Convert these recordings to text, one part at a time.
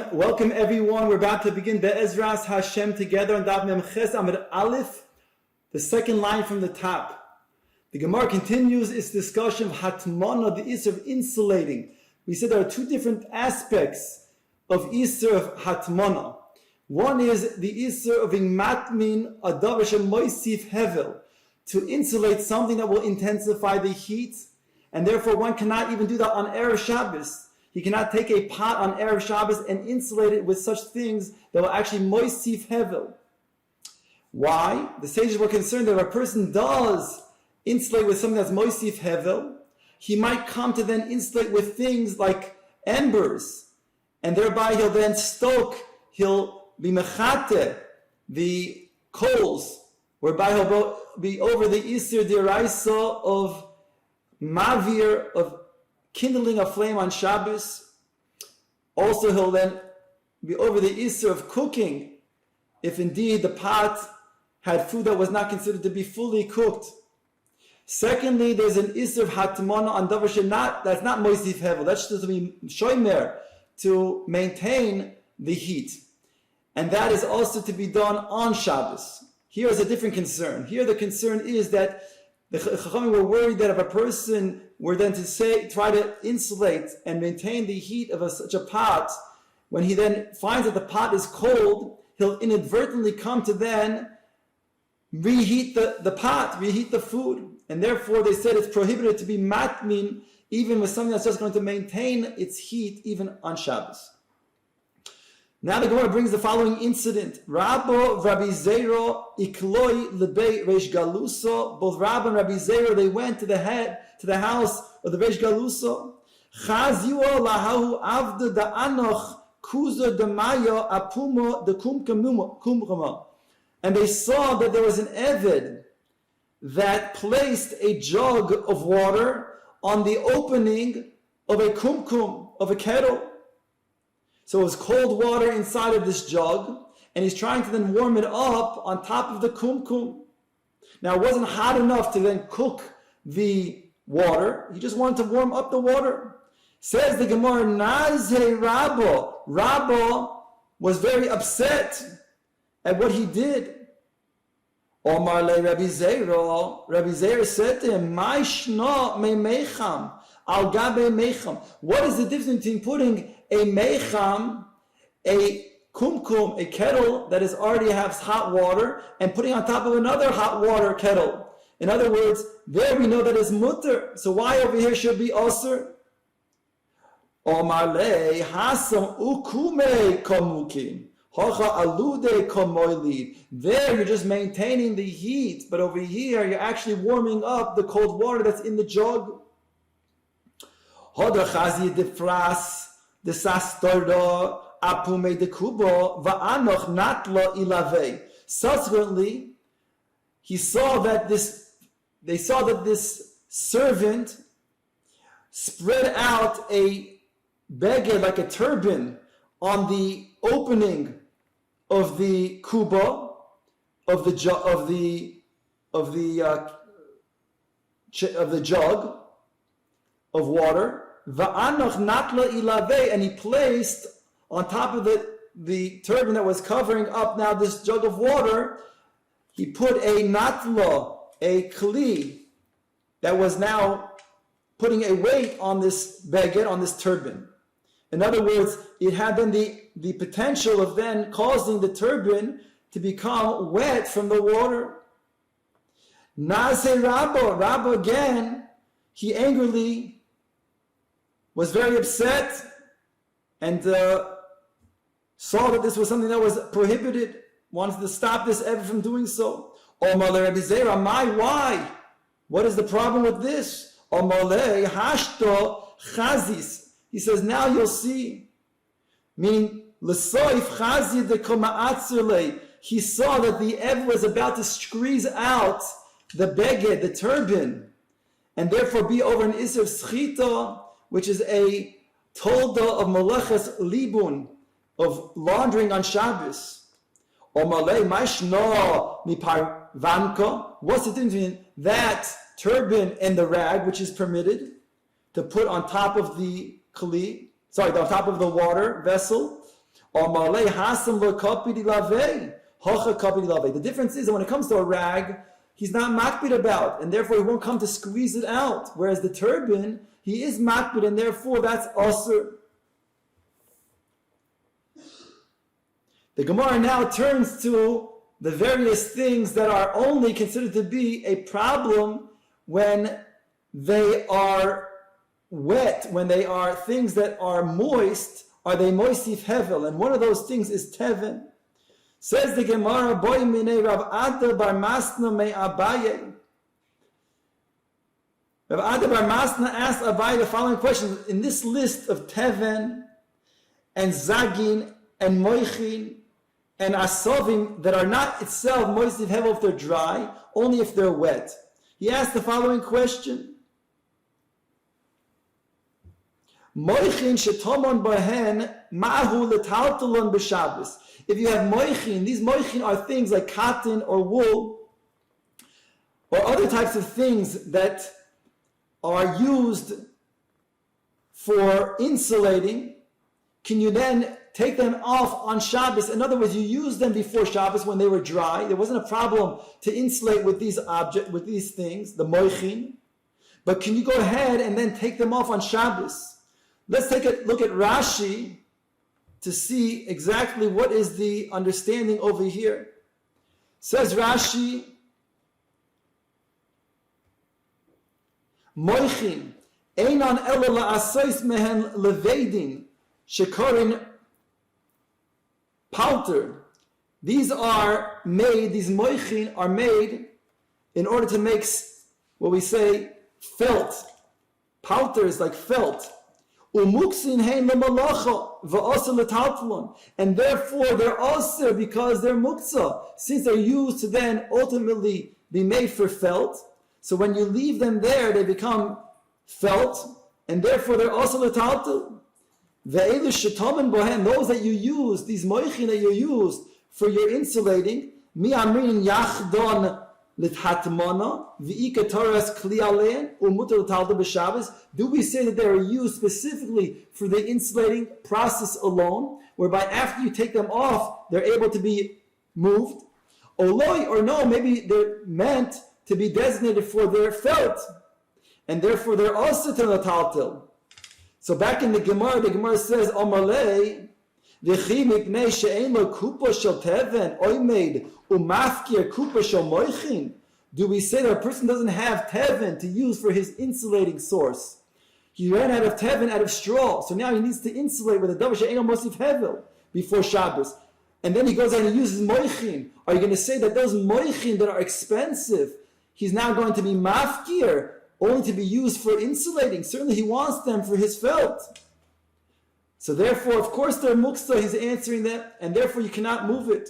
Welcome everyone. We're about to begin Be'ezras Hashem together on Daf Mem Ches Amud Aleph, the second line from the top. The Gemara continues its discussion of Hatmana, the Isser of insulating. We said there are two different aspects of Isser of Hatmana. One is the Isser of Matmin Adavar Shemoisif Hevel, to insulate something that will intensify the heat, and therefore one cannot even do that on Erev Shabbos. He cannot take a pot on Erev Shabbos and insulate it with such things that will actually moisif hevel. Why? The sages were concerned that if a person does insulate with something that's moisif hevel, he might come to then insulate with things like embers, and thereby he'll then he'll be mechate the coals, whereby he'll be over the Isser Diraisa of mavir, of kindling a flame on Shabbos. Also, he'll then be over the Isser of cooking, if indeed the pot had food that was not considered to be fully cooked. Secondly, there's an Isser of Hatmana on Davar that's not Moisif Hevel. That's just to be shomer, to maintain the heat. And that is also to be done on Shabbos. Here is a different concern. Here the concern is that the Chachamim were worried that if a person were then to try to insulate and maintain the heat of such a pot, when he then finds that the pot is cold, he'll inadvertently come to then reheat the pot, reheat the food. And therefore they said it's prohibited to be matmin, even with something that's just going to maintain its heat even on Shabbos. Now the Gemara brings the following incident. Rabbo, Rabbi Zero, Ikloi, Lebei, Reish Galuso. Both Rabbo and Rabbi Zero, they went to the house of the Reish Galuso. Chazio lahahu avda da anoch kuzo de mayo apumo de kumkama. And they saw that there was an Eved that placed a jug of water on the opening of a kumkum, of a kettle. So it was cold water inside of this jug, and he's trying to then warm it up on top of the kumkum. Now it wasn't hot enough to then cook the water. He just wanted to warm up the water. Says the Gemara, Nazhe Rabbo. Rabbo was very upset at what he did. Omar le Rabbi Zero. Rabbi Zero said to him, "My shna me mecham al gabe mecham." What is the difference between putting a mecham, a kumkum, a kettle that is already has hot water, and putting on top of another hot water kettle? In other words, there we know that is mutter. So why over here should be osir? Omar le hasam ukume komukim. There you're just maintaining the heat, but over here you're actually warming up the cold water that's in the jug. Subsequently, they saw that this servant spread out a beged, like a turban, on the opening of the kuba, of the jug of water. And he placed on top of the turban that was covering up now this jug of water, he put a natla, a kli, that was now putting a weight on this beged, on this turban. In other words, it had then the potential of then causing the turban to become wet from the water. Nase Rabbo again, he angrily was very upset and saw that this was something that was prohibited, wanted to stop this ever from doing so. Omar le Rabbi Zera, why? What is the problem with this? Omar le hashto chazis. He says, now you'll see. Meaning, l'soif chazi de koma'atzule. He saw that the Ev was about to squeeze out the beged, the turban, and therefore be over an Isser Schita, which is a tolda of Meleches Libun, of laundering on Shabbos. Omalei maishno mipar vanka. What's the difference between that turban and the rag, which is permitted to put on top of the on top of the water vessel? The difference is that when it comes to a rag, he's not makbid about, and therefore he won't come to squeeze it out. Whereas the turban, he is makbid, and therefore that's asur. The Gemara now turns to the various things that are only considered to be a problem when they are wet, when they are things that are moist. Are they moistif hevel? And one of those things is teven. Says the Gemara, Boy mine Rav Ada bar Masna me Abaye. Rav Ada bar Masna asked Abaye the following question. In this list of teven and zagin and moichin and asovim that are not itself moistif hevel if they're dry, only if they're wet. He asked the following question. Moichin shetomon bahen mahu letaltalon b'Shabbos. If you have moichin, these moichin are things like cotton or wool or other types of things that are used for insulating. Can you then take them off on Shabbos? In other words, you used them before Shabbos when they were dry. There wasn't a problem to insulate with these with these things, the moichin. But can you go ahead and then take them off on Shabbos? Let's take a look at Rashi to see exactly what is the understanding over here. Says Rashi, Moichin, Einan ela la'asois mehen levedin, shekorin palter. These moichin are made in order to make what we say felt. Palter is like felt. And therefore they're also, because they're muktzah, since they're used to then ultimately be made for felt. So when you leave them there, they become felt, and therefore they're also letaltel. Those that you use, these moichin that you use for your insulating, mi amrin yachdon lithatmana v'ika toras kli alein umutar letaltel b'Shabbos. Do we say that they are used specifically for the insulating process alone, whereby after you take them off, they're able to be moved? Oloi, or no, maybe they're meant to be designated for their felt, and therefore they're also to letaltel. So back in the Gemara says, Omalei, v'chi mipnei she'ein lo kupa shel teven oimed umafkir kupa shel moichin. Do we say that a person doesn't have teven to use for his insulating source? He ran out of teven, out of straw, so now he needs to insulate with a davar she'ein lo mosif hevel before Shabbos. And then he goes out and uses moichin. Are you going to say that those moichin that are expensive, he's now going to be mafkir, only to be used for insulating? Certainly he wants them for his felt. So therefore, of course, they're muktzah, he's answering that, and therefore you cannot move it.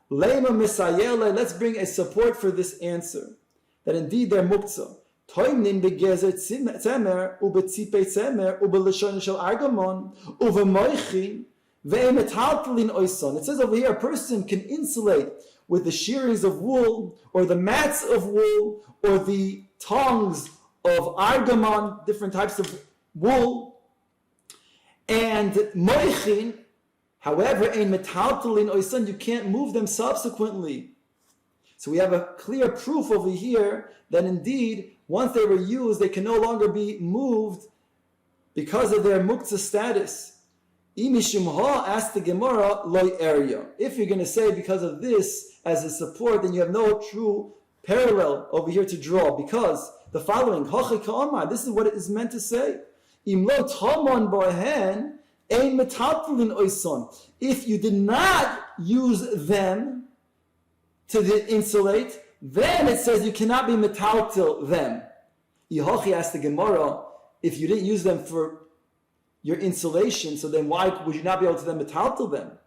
Leima misayele, let's bring a support for this answer, that indeed they're muktzah. Toimnin begezer tzemer, ubetzipe tzemer, ubelishon shel argamon, uvemoichin, ve'emetaltelin oison. It says over here, a person can insulate with the shearings of wool, or the mats of wool, or the tongs of argamon, different types of wool, and moichin. However, ein metaltelin oison, you can't move them subsequently. So we have a clear proof over here that indeed, once they were used, they can no longer be moved because of their muktzah status. Imishimha, asked the Gemara, loy area. If you're going to say because of this as a support, then you have no true parallel over here to draw, because the following, this is what it is meant to say. If you did not use them to insulate, then it says you cannot be metaltel them. Yehochi asked the Gemara, if you didn't use them for your insulation, so then why would you not be able to then metaltel them?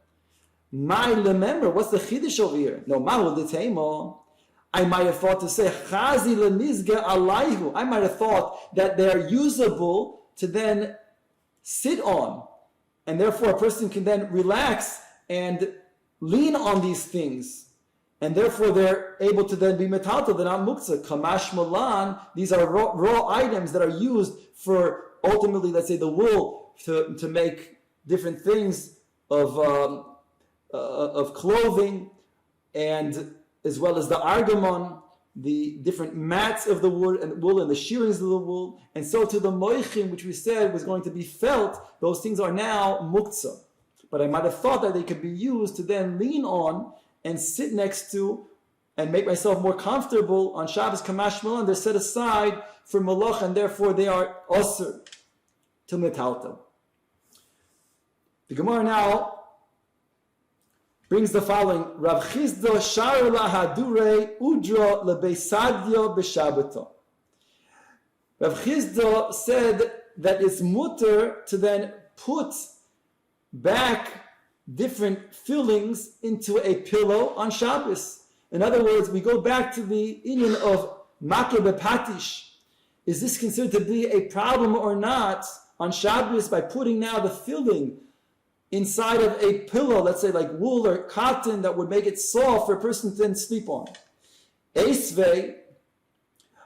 Remember, what's the chiddush over here? No, mahu detema. I might have thought to say, chazi lenizga alayhu. I might have thought that they're usable to then sit on, and therefore a person can then relax and lean on these things, and therefore they're able to then be metaltel. They're not muktzah. Kamash malan. These are raw items that are used for ultimately, let's say, the wool to make different things of clothing, and as well as the argamon, the different mats of the wool and the shearings of the wool, and so to the moichim, which we said was going to be felt. Those things are now muktzah. But I might have thought that they could be used to then lean on and sit next to and make myself more comfortable on Shabbos Kamash Malan. They're set aside for malach, and therefore they are osir to metalta. The Gemara now brings the following: Rav Chizda shar la hadure udra lebesadya b'shabbato. Rav Chizda said that it's mutter to then put back different fillings into a pillow on Shabbos. In other words, we go back to the inyan of makeh bepatish. Is this considered to be a problem or not on Shabbos by putting now the filling inside of a pillow, let's say like wool or cotton, that would make it soft for a person to then sleep on? Eisvei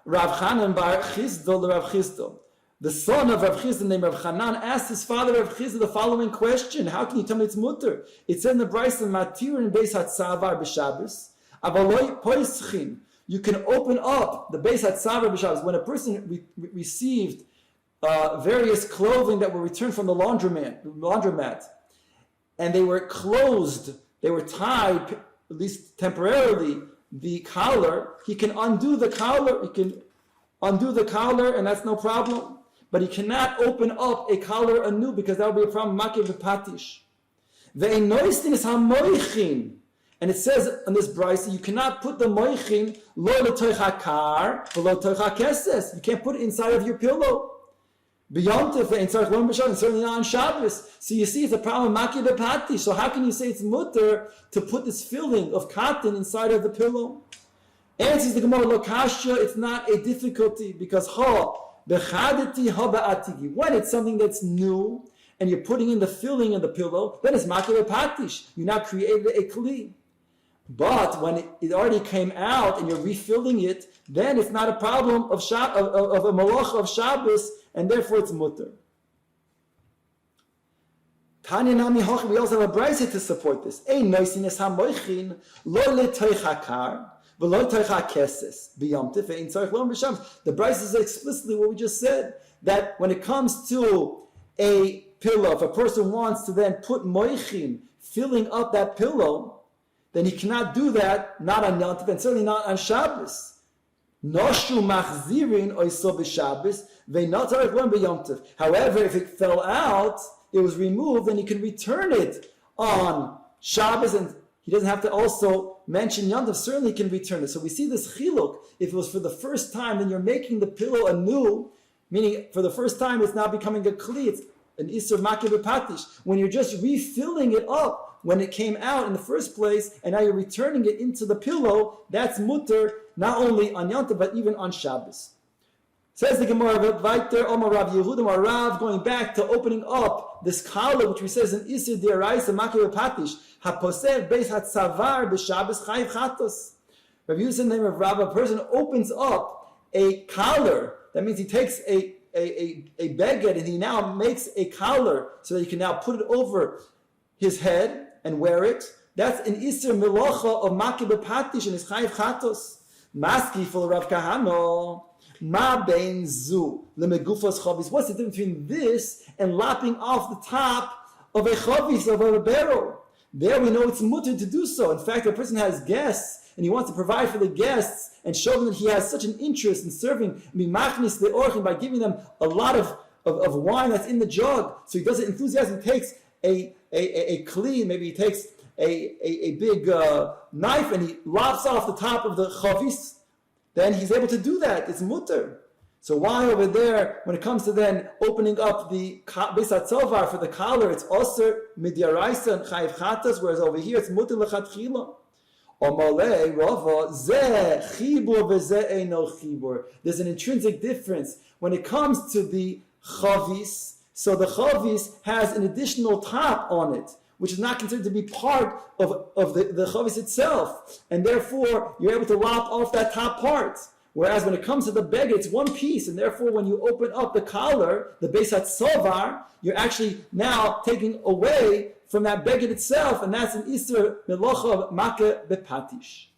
Rav Chanan bar Chizda Rav Chizda. The son of Rav Chizda named Rav Chanan asked his father Rav Chizda the following question: how can you tell me it's mutter? It said in the Brisa, Matir in Beis Hatzavar b'Shabbos, Avaloi Poischin. You can open up the Beis Hatzavar b'Shabbos. When a person received various clothing that were returned from the laundromat, and they were closed, they were tied, at least temporarily, the collar, he can undo the collar, and that's no problem. But he cannot open up a collar anew, because that would be a problem. Makeh v'patish. Ve'enoistin is ha-moichin. And it says on this brisa, you cannot put the moichin lo l'toich hakar v'lo l'toich hakeses. You can't put it inside of your pillow. B'yontif and certainly not on Shabbos. So you see, it's a problem makeh v'patish. So how can you say it's mutter to put this filling of cotton inside of the pillow? Answers the Gemara, lo kasha, it's not a difficulty, because when it's something that's new and you're putting in the filling in the pillow, then it's makeh v'patish. You now created a kli. But when it already came out and you're refilling it, then it's not a problem of a malacha of Shabbos, and therefore it's mutter. Tanya nami hoch, we also have a brisa to support this. Ein noisin es ha-moichin lo l'toich hakar. The Brisa says explicitly what we just said, that when it comes to a pillow, if a person wants to then put moichin, filling up that pillow, then he cannot do that, not on Yom Tov, and certainly not on Shabbos. Noshu machzirin oiso b'Shabbos, ve'notarech lem b'Yom Tov. However, if it fell out, it was removed, then he can return it on Shabbos, and he doesn't have to also mention Yom Tov, certainly can return it. So we see this chiluk. If it was for the first time, then you're making the pillow anew, meaning for the first time it's now becoming a kli, it's an isur makeh v'patish. When you're just refilling it up when it came out in the first place, and now you're returning it into the pillow, that's mutter, not only on Yom Tov, but even on Shabbos. Says the Gemara, Vaiter Omar Rav Yehuda Rav, going back to opening up this collar, which we says in Isur D'Oraisa Makeh v'patish, Haposer Beis Hatzavar b'Shabbos Chayiv Chatos. Rav Yehuda, the name of Rav, a person opens up a collar. That means he takes a beged and he now makes a collar so that he can now put it over his head and wear it. That's an Isur Milocha of Makeh v'patish and his Chayiv Chatos. Maski for Rav Kahano. Ma bein zu lemegufas chavis. What's the difference between this and lopping off the top of a chavis, of a barrel? There we know it's mutter to do so. In fact, if a person has guests and he wants to provide for the guests and show them that he has such an interest in serving mimachnis leorchim by giving them a lot of wine that's in the jug, so he does it enthusiastically. He takes a kli, maybe he takes a big knife and he lops off the top of the chavis. Then he's able to do that. It's mutter. So why over there, when it comes to then opening up the Beis HaTzovar for the collar, it's osir midyaraisa and chayiv chatas, whereas over here it's mutter lechatchila. Omalei rava zeh chibur v'zeh eino chibur. There's an intrinsic difference when it comes to the chavis. So the chavis has an additional top on it, which is not considered to be part of the chavis itself. And therefore, you're able to lop off that top part. Whereas when it comes to the beged, it's one piece. And therefore, when you open up the collar, the Beis HaTzovar, you're actually now taking away from that beged itself, and that's an Isser Melocha Makeh Bepatish.